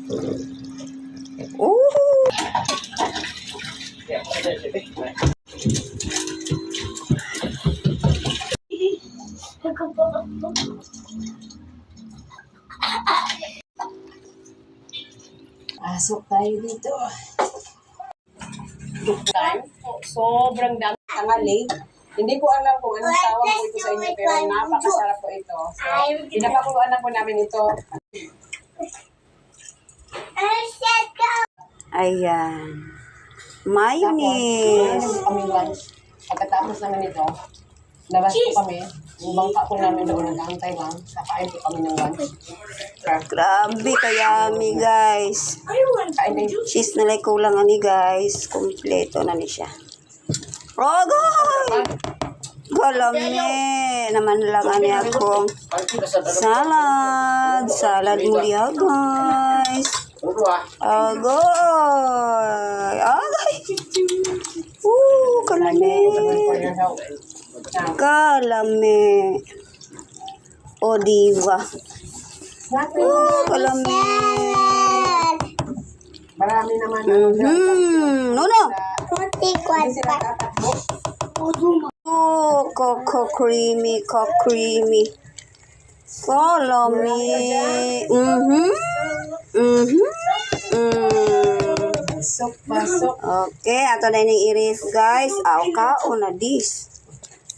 Pasok tayo dito. Sobrang dami tangali. Hindi ko alam kung anong tawag po ito sa inyo, pero napakasarap po ito. So, pinapakuluan na po namin ito. Ayan. Mayonnaise. Kami lunch. Pagkatapos naman ito, labas po kami. Yung bangka po namin doon, nag-aantay lang. Kakain po kami ng lunch. Grabe kayami guys. Cheese na lang kulang ani guys. Kompleto na ni siya. Rogoy! Galame. Naman lang ani akong salad. Salad muli guys. Agoy! Agay! Kalame! Kalame! O diwa! Kalame! Marami naman. Nuno! Oh, Coco creamy, Kalame! Pasok. Okay, ato na yung i-ref guys. Aw, kaon na dis.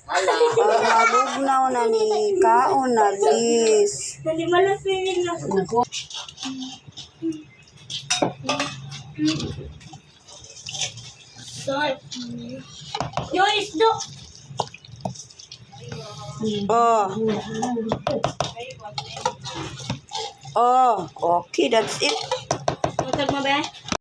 Mabugnaw na ni kaon na dis. Oh, okay, that's it. Matag mo ba?